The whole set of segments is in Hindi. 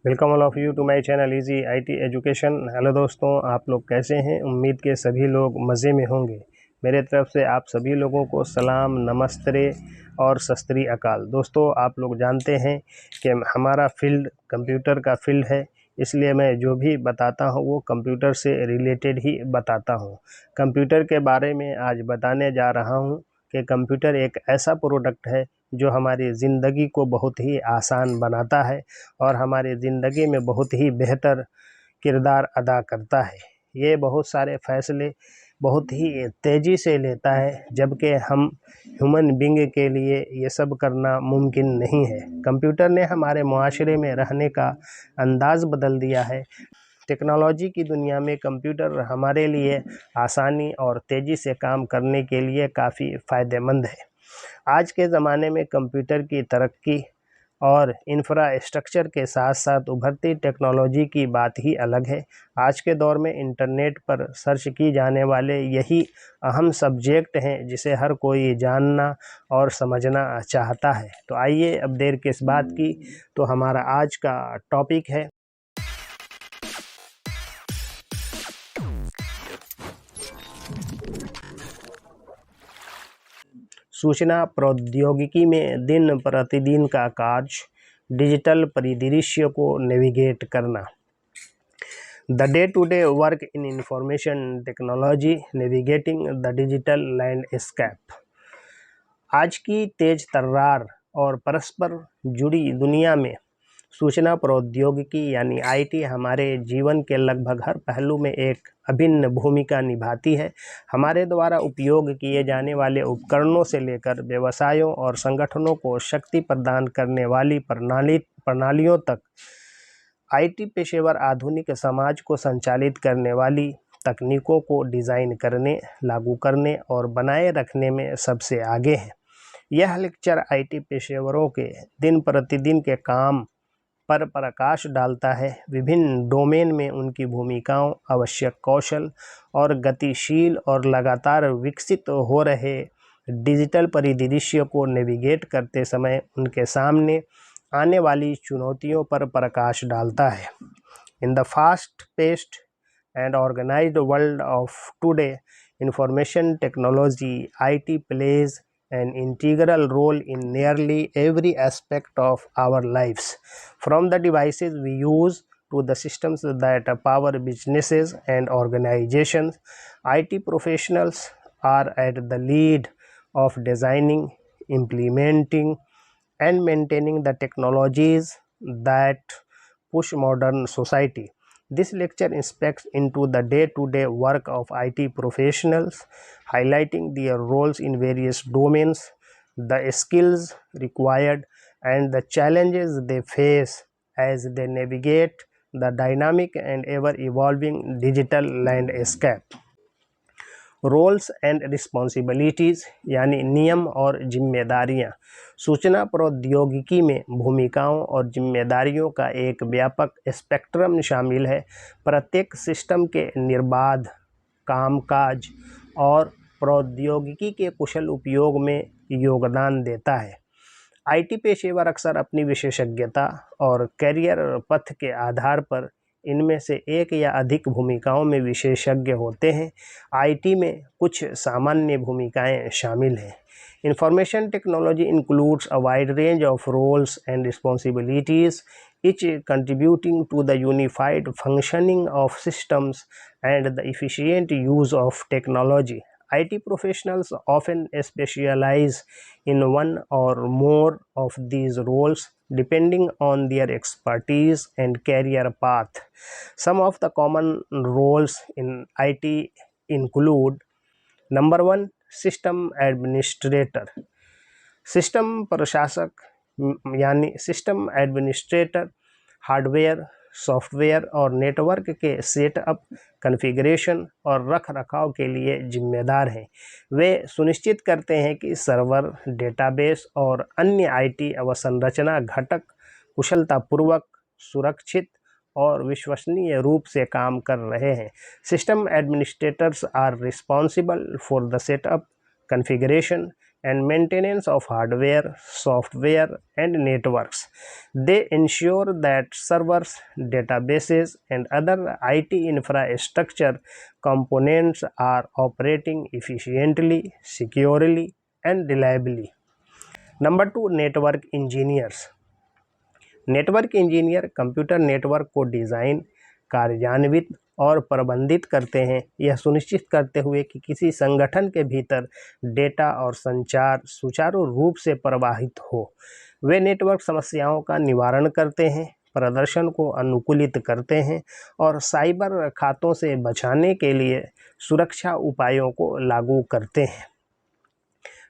Welcome all of you to my channel easy IT education. Hello दोस्तों, आप लोग कैसे हैं? उम्मीद के सभी लोग मज़े में होंगे। मेरे तरफ से आप सभी लोगों को सलाम, नमस्ते और सत श्री अकाल। दोस्तों, आप लोग जानते हैं कि हमारा फील्ड कंप्यूटर का फील्ड है, इसलिए मैं जो भी बताता हूँ वो कंप्यूटर से रिलेटेड ही बताता हूँ। कंप्यूटर के बारे में आज बताने जा रहा हूँ कि कंप्यूटर एक ऐसा प्रोडक्ट है जो हमारी ज़िंदगी को बहुत ही आसान बनाता है और हमारी ज़िंदगी में बहुत ही बेहतर किरदार अदा करता है। ये बहुत सारे फ़ैसले बहुत ही तेज़ी से लेता है, जबकि हम ह्यूमन बीइंग के लिए ये सब करना मुमकिन नहीं है। कंप्यूटर ने हमारे मुआशरे में रहने का अंदाज़ बदल दिया है। टेक्नोलॉजी की दुनिया में कंप्यूटर हमारे लिए आसानी और तेज़ी से काम करने के लिए काफ़ी फ़ायदेमंद है। आज के ज़माने में कंप्यूटर की तरक्की और इंफ्रास्ट्रक्चर के साथ साथ उभरती टेक्नोलॉजी की बात ही अलग है। आज के दौर में इंटरनेट पर सर्च की जाने वाले यही अहम सब्जेक्ट हैं जिसे हर कोई जानना और समझना चाहता है। तो आइए, अब देर किस बात की, तो हमारा आज का टॉपिक है सूचना प्रौद्योगिकी में दिन प्रतिदिन का कार्य, डिजिटल परिदृश्य को नेविगेट करना। The day to day work in information technology navigating the digital landscape. आज की तेज तर्रार और परस्पर जुड़ी दुनिया में सूचना प्रौद्योगिकी यानी आईटी हमारे जीवन के लगभग हर पहलू में एक अभिन्न भूमिका निभाती है। हमारे द्वारा उपयोग किए जाने वाले उपकरणों से लेकर व्यवसायों और संगठनों को शक्ति प्रदान करने वाली प्रणालियों तक, आईटी पेशेवर आधुनिक समाज को संचालित करने वाली तकनीकों को डिज़ाइन करने, लागू करने और बनाए रखने में सबसे आगे हैं। यह लेक्चर आईटी पेशेवरों के दिन प्रतिदिन के काम पर प्रकाश डालता है। विभिन्न डोमेन में उनकी भूमिकाओं, आवश्यक कौशल और गतिशील और लगातार विकसित हो रहे डिजिटल परिदृश्य को नेविगेट करते समय उनके सामने आने वाली चुनौतियों पर प्रकाश डालता है। In the fast paced and organised world of today, information technology IT plays an integral role in nearly every aspect of our lives, from the devices we use to the systems that power businesses and organizations. IT professionals are at the lead of designing, implementing, and maintaining the technologies that push modern society. This lecture inspects into the day-to-day work of IT professionals, highlighting their roles in various domains, the skills required, and the challenges they face as they navigate the dynamic and ever-evolving digital landscape. Roles and responsibilities यानी नियम और जिम्मेदारियां। सूचना प्रौद्योगिकी में भूमिकाओं और जिम्मेदारियों का एक व्यापक स्पेक्ट्रम शामिल है। प्रत्येक सिस्टम के निर्बाध कामकाज और प्रौद्योगिकी के कुशल उपयोग में योगदान देता है। आईटी पेशेवर अक्सर अपनी विशेषज्ञता और कैरियर पथ के आधार पर इनमें से एक या अधिक भूमिकाओं में विशेषज्ञ होते हैं। आईटी में कुछ सामान्य भूमिकाएं शामिल हैं। Information technology includes a wide range of roles and responsibilities, each contributing to the unified functioning of systems and the efficient use of technology. IT professionals often specialize in one or more of these roles depending on their expertise and career path. Some of the common roles in IT include: number 1, system administrator. System प्रशासक यानी सिस्टम एडमिनिस्ट्रेटर हार्डवेयर, सॉफ्टवेयर और नेटवर्क के सेटअप, कॉन्फ़िगरेशन और रख रखाव के लिए जिम्मेदार हैं। वे सुनिश्चित करते हैं कि सर्वर, डेटाबेस और अन्य आईटी अवसंरचना घटक कुशलतापूर्वक, सुरक्षित और विश्वसनीय रूप से काम कर रहे हैं। System administrators are responsible for the setup, configuration and maintenance of hardware, software, and networks. They ensure that servers, databases, and other IT infrastructure components are operating efficiently, securely, and reliably. Number two, network engineers. Network engineer computer network को डिज़ाइन, कार्यान्वित और प्रबंधित करते हैं, यह सुनिश्चित करते हुए कि किसी संगठन के भीतर डेटा और संचार सुचारू रूप से प्रवाहित हो। वे नेटवर्क समस्याओं का निवारण करते हैं, प्रदर्शन को अनुकूलित करते हैं और साइबर खातों से बचाने के लिए सुरक्षा उपायों को लागू करते हैं।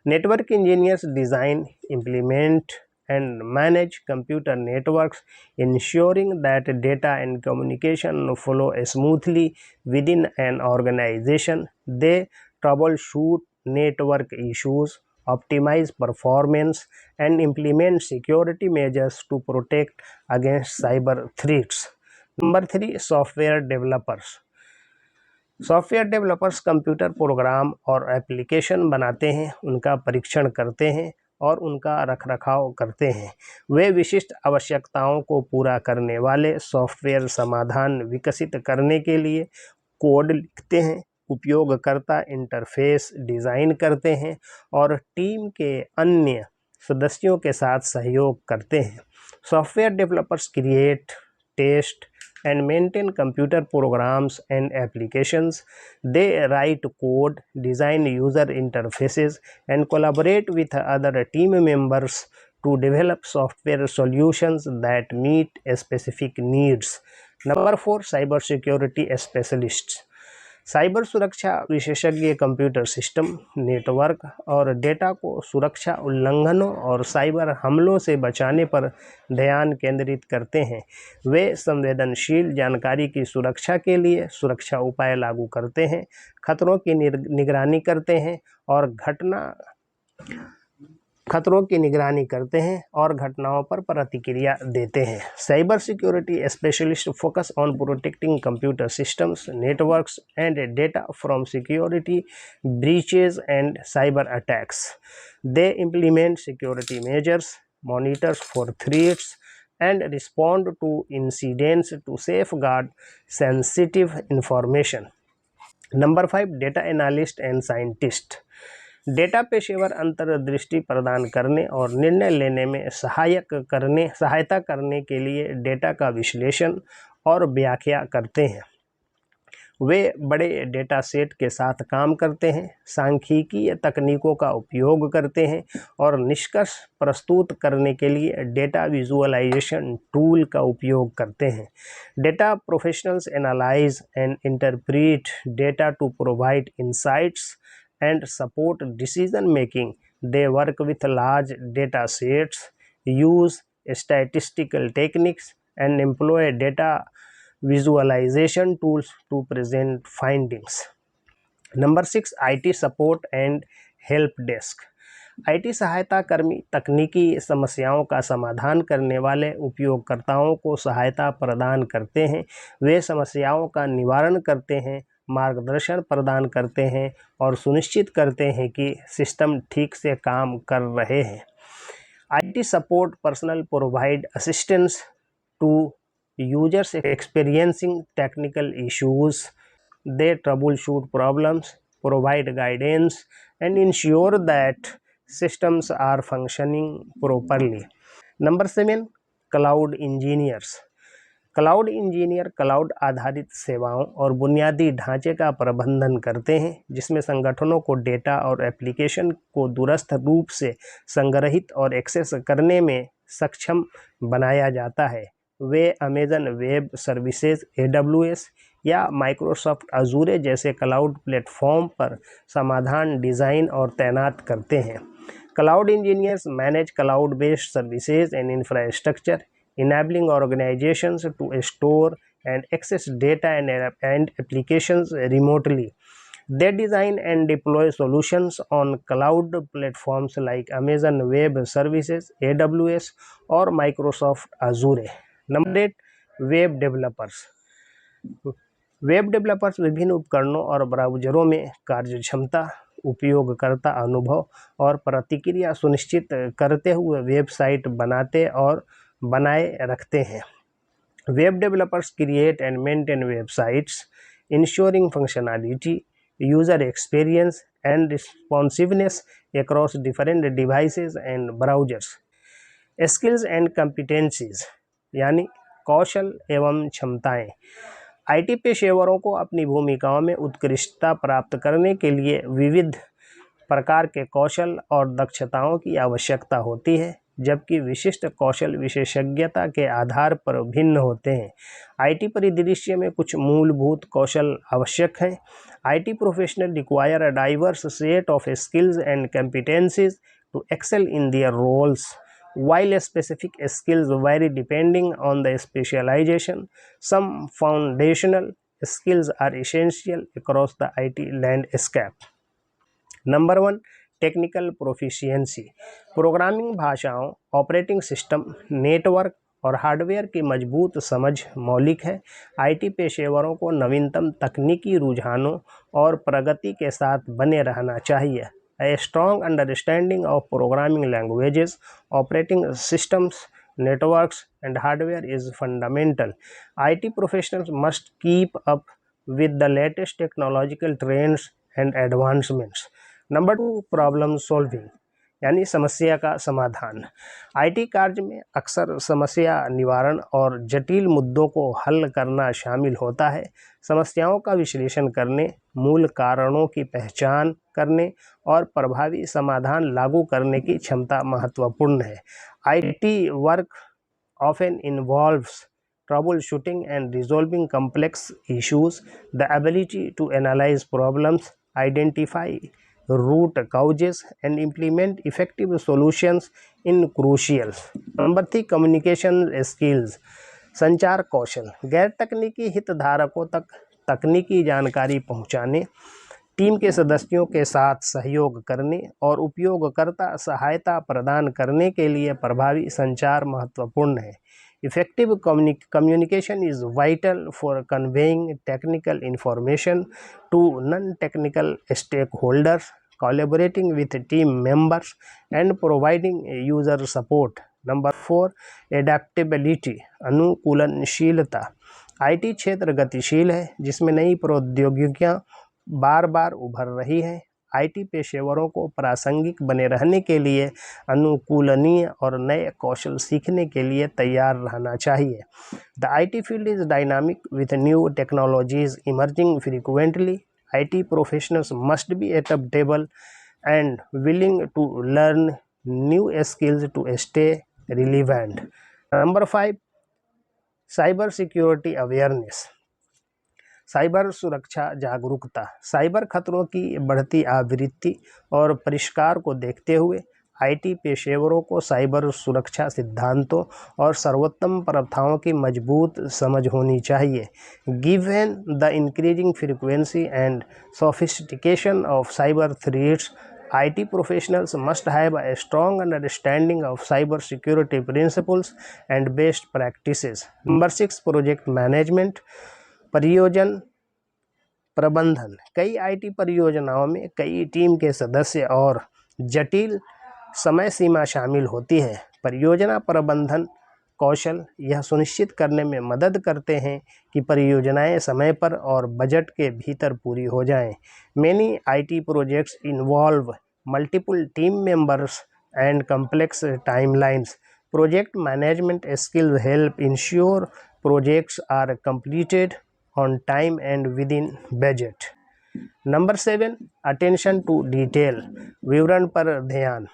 Network engineers design, implement, and manage computer networks, ensuring that data and communication flow smoothly within an organization. They troubleshoot network issues, optimize performance, and implement security measures to protect against cyber threats. Number three, software developers. Software developers computer program और एप्लीकेशन बनाते हैं, उनका परीक्षण करते हैं और उनका रखरखाव करते हैं। वे विशिष्ट आवश्यकताओं को पूरा करने वाले सॉफ्टवेयर समाधान विकसित करने के लिए कोड लिखते हैं, उपयोगकर्ता इंटरफेस डिज़ाइन करते हैं और टीम के अन्य सदस्यों के साथ सहयोग करते हैं। Software developers create, test, and maintain computer programs and applications. They write code, design user interfaces, and collaborate with other team members to develop software solutions that meet specific needs. Number four, cybersecurity specialists. Cyber सुरक्षा विशेषज्ञ कंप्यूटर सिस्टम, नेटवर्क और डेटा को सुरक्षा उल्लंघनों और साइबर हमलों से बचाने पर ध्यान केंद्रित करते हैं। वे संवेदनशील जानकारी की सुरक्षा के लिए सुरक्षा उपाय लागू करते हैं, खतरों की निगरानी करते हैं और घटनाओं पर प्रतिक्रिया देते हैं। Cyber security specialist focus on protecting computer systems, networks and data from security breaches and cyber attacks. They implement security measures, monitors for threats and respond to incidents to safeguard sensitive information. Number 5, data analyst and scientist. Data पेशेवर अंतर्दृष्टि प्रदान करने और निर्णय लेने में सहायता करने के लिए डेटा का विश्लेषण और व्याख्या करते हैं। वे बड़े डेटा सेट के साथ काम करते हैं, सांख्यिकीय तकनीकों का उपयोग करते हैं और निष्कर्ष प्रस्तुत करने के लिए डेटा विजुअलाइजेशन टूल का उपयोग करते हैं। Data professionals analyse and interpret data to provide insights and support decision making. They work with large data sets, use statistical techniques, and employ data visualization tools to present findings. Number 6, IT support and help desk. IT सहायता कर्मी तकनीकी समस्याओं का समाधान करने वाले उपयोगकर्ताओं को सहायता प्रदान करते हैं। वे समस्याओं का निवारण करते हैं, मार्गदर्शन प्रदान करते हैं और सुनिश्चित करते हैं कि सिस्टम ठीक से काम कर रहे हैं। IT support personnel provide assistance to users experiencing technical issues. They troubleshoot problems, provide guidance and ensure that systems are functioning properly. Number 7, cloud engineers. Cloud engineer cloud आधारित सेवाओं और बुनियादी ढांचे का प्रबंधन करते हैं, जिसमें संगठनों को डेटा और एप्लीकेशन को दूरस्थ रूप से संग्रहित और एक्सेस करने में सक्षम बनाया जाता है। वे अमेजन वेब सर्विसेज, AWS या माइक्रोसॉफ्ट अजूरे जैसे क्लाउड प्लेटफॉर्म पर समाधान डिज़ाइन और तैनात करते हैं। Cloud engineers manage cloud based services and infrastructure, enabling organizations to store and access data and applications remotely. They design and deploy solutions on cloud platforms like Amazon Web Services, AWS, or Microsoft Azure. Number 8, web developers. Web developers विभिन्न उपकरणों और ब्राउज़रों में कार्यक्षमता, उपयोगकर्ता अनुभव और प्रतिक्रिया सुनिश्चित करते हुए वेबसाइट बनाते और बनाए रखते हैं। Web developers create and maintain websites ensuring functionality, user experience and responsiveness across different devices and browsers। Skills and competencies यानी कौशल एवं क्षमताएं। आईटी पेशेवरों को अपनी भूमिकाओं में उत्कृष्टता प्राप्त करने के लिए विविध प्रकार के कौशल और दक्षताओं की आवश्यकता होती है, जबकि विशिष्ट कौशल विशेषज्ञता के आधार पर भिन्न होते हैं। आईटी परिदृश्य में कुछ मूलभूत कौशल आवश्यक हैं। IT professional require a diverse set of skills and competencies to excel in their roles. While specific skills vary depending on the specialization, some foundational skills are essential across the IT landscape। Number 1, technical proficiency. Programming भाषाओं, ऑपरेटिंग सिस्टम, नेटवर्क और हार्डवेयर की मजबूत समझ मौलिक है। आईटी पेशेवरों को नवीनतम तकनीकी रुझानों और प्रगति के साथ बने रहना चाहिए। A strong understanding of programming languages, operating systems, networks, and hardware is fundamental। IT professionals must keep up with the latest technological trends and advancements। Number 2, problem solving यानी समस्या का समाधान। आईटी कार्य में अक्सर समस्या निवारण और जटिल मुद्दों को हल करना शामिल होता है। समस्याओं का विश्लेषण करने, मूल कारणों की पहचान करने और प्रभावी समाधान लागू करने की क्षमता महत्वपूर्ण है। IT work often involves troubleshooting and resolving complex issues। The ability to analyze problems, identify root causes and implement effective solutions in crucial। Number 3, communication skills, संचार कौशल। गैर तकनीकी हितधारकों तक तकनीकी जानकारी पहुंचाने, टीम के सदस्यों के साथ सहयोग करने और उपयोगकर्ता सहायता प्रदान करने के लिए प्रभावी संचार महत्वपूर्ण है। Effective communication is vital for conveying technical information to non-technical stakeholders, collaborating with team members, and providing user support। Number 4, adaptability, अनुकूलनशीलता। आईटी क्षेत्र गतिशील है, जिसमें नई प्रौद्योगिकियां बार बार उभर रही हैं। आईटी पेशेवरों को प्रासंगिक बने रहने के लिए अनुकूलनीय और नए कौशल सीखने के लिए तैयार रहना चाहिए। The IT field is dynamic with new technologies emerging frequently. IT professionals must be adaptable and willing to learn new skills to stay relevant. Number 5, cyber security awareness, cyber सुरक्षा जागरूकता। साइबर खतरों की बढ़ती आवृत्ति और परिष्कार को देखते हुए आईटी पेशेवरों को साइबर सुरक्षा सिद्धांतों और सर्वोत्तम प्रथाओं की मजबूत समझ होनी चाहिए। Given the increasing frequency and sophistication of cyber threats, IT professionals must have a strong understanding of cyber security principles and best practices। Number 6, project management, परियोजना प्रबंधन। कई आईटी परियोजनाओं में कई टीम के सदस्य और जटिल समय सीमा शामिल होती है। परियोजना प्रबंधन कौशल यह सुनिश्चित करने में मदद करते हैं कि परियोजनाएं समय पर और बजट के भीतर पूरी हो जाएं। Many IT projects involve multiple team members and complex timelines। Project management skills help ensure projects are completed on time and within budget। Number 7, attention to detail, विवरण पर ध्यान।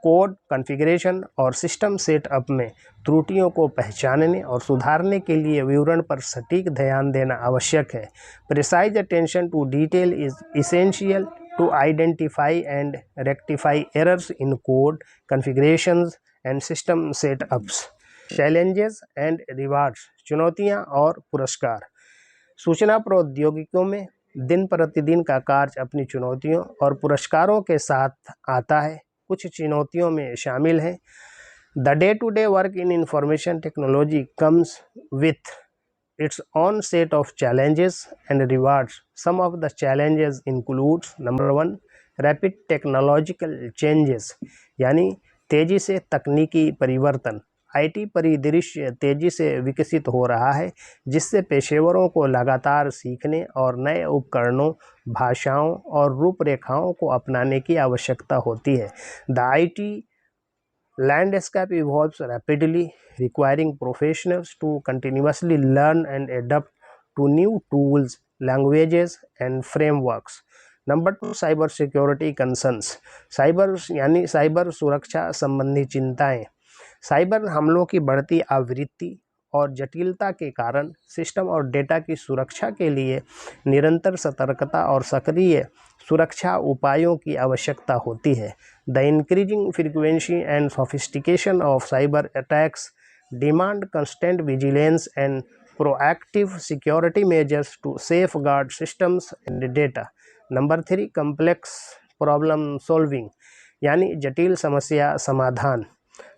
कोड कॉन्फ़िगरेशन और सिस्टम सेटअप में त्रुटियों को पहचानने और सुधारने के लिए विवरण पर सटीक ध्यान देना आवश्यक है। Precise attention to detail is essential to identify and rectify errors in code configurations and system setups. Challenges and rewards, चुनौतियां और पुरस्कार। सूचना प्रौद्योगिकियों में दिन प्रतिदिन का कार्य अपनी चुनौतियों और पुरस्कारों के साथ आता है। कुछ चुनौतियों में शामिल हैं: the day to day work in information technology comes with its own set of challenges and rewards. Some of the challenges includes number 1 rapid technological changes यानी तेजी से तकनीकी परिवर्तन। आईटी परिदृश्य तेजी से विकसित हो रहा है जिससे पेशेवरों को लगातार सीखने और नए उपकरणों, भाषाओं और रूपरेखाओं को अपनाने की आवश्यकता होती है। The IT landscape evolves rapidly, requiring professionals to continuously learn and adapt to new tools, languages, and frameworks. Number 2 cyber security concerns. Cyber सुरक्षा संबंधी चिंताएं। साइबर हमलों की बढ़ती आवृत्ति और जटिलता के कारण सिस्टम और डेटा की सुरक्षा के लिए निरंतर सतर्कता और सक्रिय सुरक्षा उपायों की आवश्यकता होती है। The increasing frequency and sophistication of cyber attacks demand constant vigilance and proactive security measures to safeguard systems and data. Number 3 complex problem solving यानी जटिल समस्या समाधान।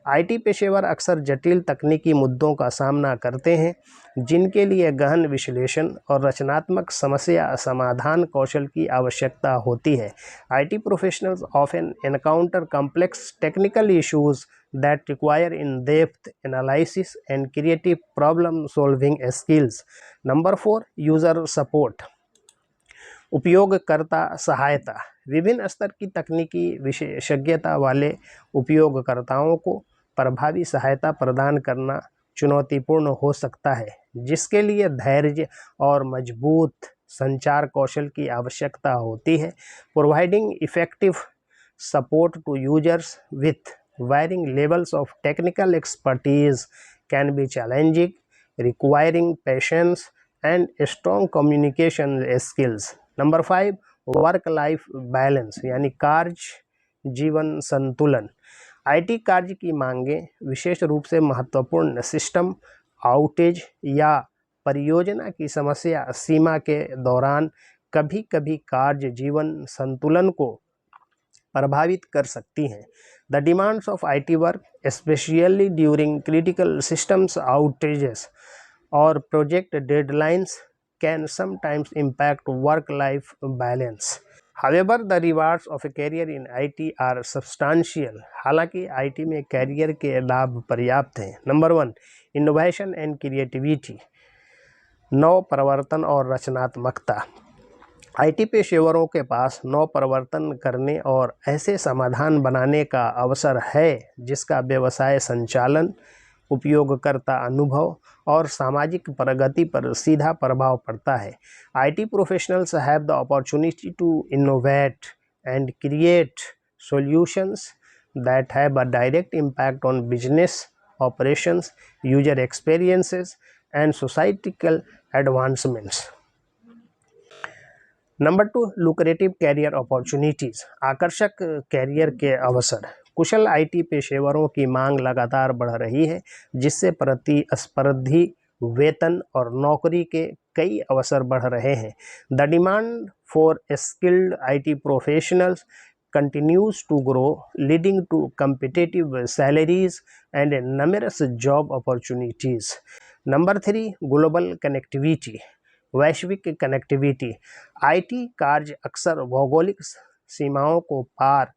आईटी पेशेवर अक्सर जटिल तकनीकी मुद्दों का सामना करते हैं जिनके लिए गहन विश्लेषण और रचनात्मक समस्या समाधान कौशल की आवश्यकता होती है। IT professionals often encounter complex technical issues that require in-depth analysis and creative problem-solving skills. Number 4 user support उपयोगकर्ता सहायता। विभिन्न स्तर की तकनीकी विशेषज्ञता वाले उपयोगकर्ताओं को प्रभावी सहायता प्रदान करना चुनौतीपूर्ण हो सकता है जिसके लिए धैर्य और मजबूत संचार कौशल की आवश्यकता होती है। Providing effective support to users with varying levels of technical expertise can be challenging, requiring patience and strong communication skills. Number 5 work life balance यानी कार्य जीवन संतुलन। आईटी कार्य की मांगें विशेष रूप से महत्वपूर्ण सिस्टम आउटेज या परियोजना की समस्या सीमा के दौरान कभी-कभी कार्य जीवन संतुलन को प्रभावित कर सकती हैं। The demands of IT work, especially during critical systems outages or project deadlines, can sometimes impact work-life balance. However, the rewards of a career in IT are substantial. हालांकि IT में कैरियर के लाभ पर्याप्त हैं। नंबर 1 इनोवेशन एंड क्रिएटिविटी नव प्रवर्तन और रचनात्मकता। आईटी पेशेवरों के पास नव प्रवर्तन करने और ऐसे समाधान बनाने का अवसर है जिसका व्यवसाय संचालन, उपयोगकर्ता अनुभव और सामाजिक प्रगति पर सीधा प्रभाव पड़ता है। IT professionals have the opportunity to innovate and create solutions that have a direct impact on business operations, user experiences and societal advancements. Number 2 lucrative career opportunities आकर्षक कैरियर के अवसर। कुशल आईटी पेशेवरों की मांग लगातार बढ़ रही है जिससे प्रतिस्पर्धी वेतन और नौकरी के कई अवसर बढ़ रहे हैं। The demand for skilled IT professionals continues to grow, leading to competitive salaries and numerous job opportunities. Number 3 global connectivity वैश्विक कनेक्टिविटी। आईटी कार्य अक्सर भौगोलिक सीमाओं को पार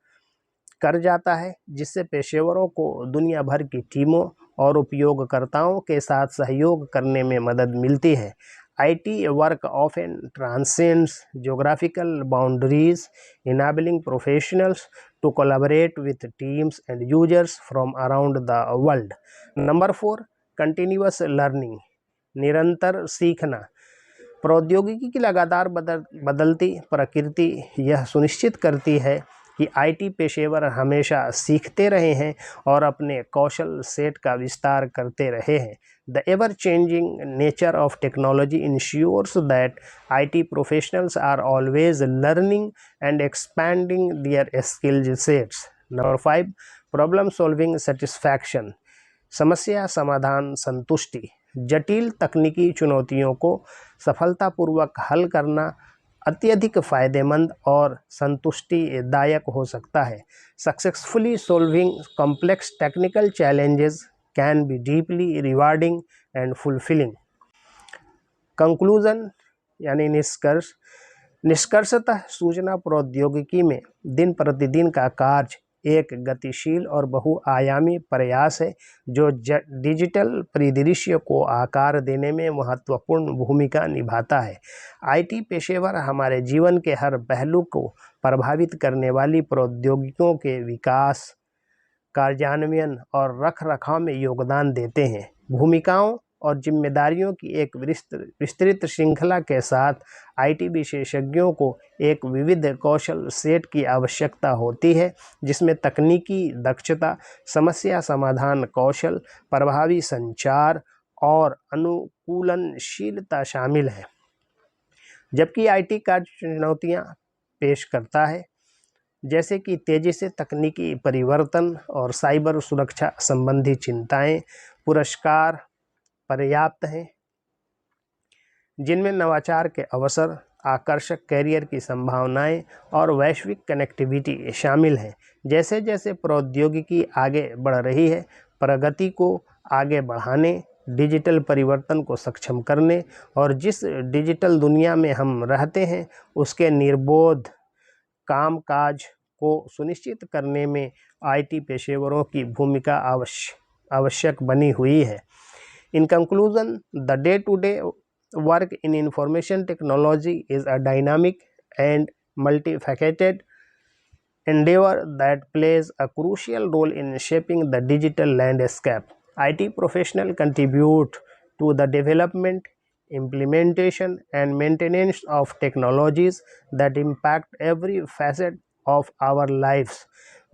कर जाता है जिससे पेशेवरों को दुनिया भर की टीमों और उपयोगकर्ताओं के साथ सहयोग करने में मदद मिलती है। IT work often transcends geographical boundaries, enabling professionals to collaborate with teams and users from around the world. Number 4 continuous learning निरंतर सीखना। प्रौद्योगिकी की लगातार बदलती प्रकृति यह सुनिश्चित करती है कि आईटी पेशेवर हमेशा सीखते रहे हैं और अपने कौशल सेट का विस्तार करते रहे हैं। The ever-changing nature of technology ensures that IT professionals are always learning and expanding their skill sets. Number 5 problem solving satisfaction समस्या समाधान संतुष्टि। जटिल तकनीकी चुनौतियों को सफलतापूर्वक हल करना अत्यधिक फायदेमंद और संतुष्टिदायक हो सकता है। Successfully solving complex technical challenges can be deeply rewarding and fulfilling. Conclusion यानी निष्कर्षतः सूचना प्रौद्योगिकी में दिन प्रतिदिन का कार्य एक गतिशील और बहुआयामी प्रयास है जो डिजिटल परिदृश्य को आकार देने में महत्वपूर्ण भूमिका निभाता है। आईटी पेशेवर हमारे जीवन के हर पहलू को प्रभावित करने वाली प्रौद्योगिकियों के विकास, कार्यान्वयन और रखरखाव में योगदान देते हैं। भूमिकाओं और जिम्मेदारियों की एक विस्तृत श्रृंखला के साथ आईटी विशेषज्ञों को एक विविध कौशल सेट की आवश्यकता होती है, जिसमें तकनीकी दक्षता, समस्या समाधान कौशल, प्रभावी संचार और अनुकूलनशीलता शामिल है। जबकि आईटी कार्य चुनौतियां पेश करता है, जैसे कि तेजी से तकनीकी परिवर्तन और साइबर सुरक्षा संबंधी चिंताएं, पुरस्कार पर्याप्त हैं, जिनमें नवाचार के अवसर, आकर्षक कैरियर की संभावनाएं और वैश्विक कनेक्टिविटी शामिल हैं। जैसे जैसे प्रौद्योगिकी आगे बढ़ रही है, प्रगति को आगे बढ़ाने, डिजिटल परिवर्तन को सक्षम करने और जिस डिजिटल दुनिया में हम रहते हैं उसके निर्बाध कामकाज को सुनिश्चित करने में आईटी पेशेवरों की भूमिका आवश्यक बनी हुई है। In conclusion, the day-to-day work in information technology is a dynamic and multifaceted endeavor that plays a crucial role in shaping the digital landscape. IT professionals contribute to the development, implementation, and maintenance of technologies that impact every facet of our lives.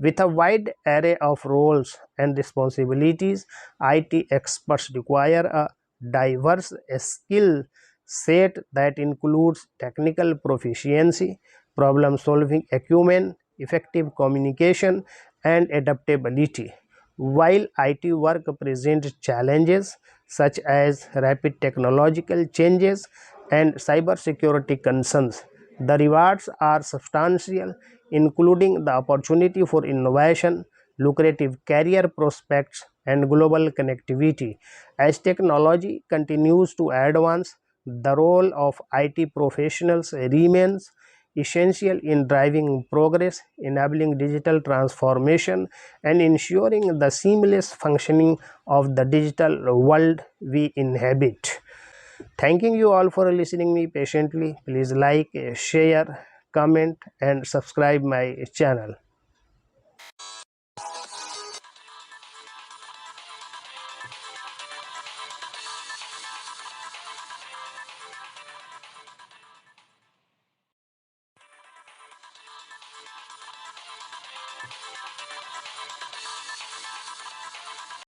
With a wide array of roles and responsibilities, IT experts require a diverse skill set that includes technical proficiency, problem-solving acumen, effective communication, and adaptability. While IT work presents challenges such as rapid technological changes and cybersecurity concerns, the rewards are substantial, including the opportunity for innovation, lucrative career prospects, and global connectivity. As technology continues to advance, the role of IT professionals remains essential in driving progress, enabling digital transformation, and ensuring the seamless functioning of the digital world we inhabit. Thanking you all for listening me patiently. Please like, share, comment, and subscribe my channel.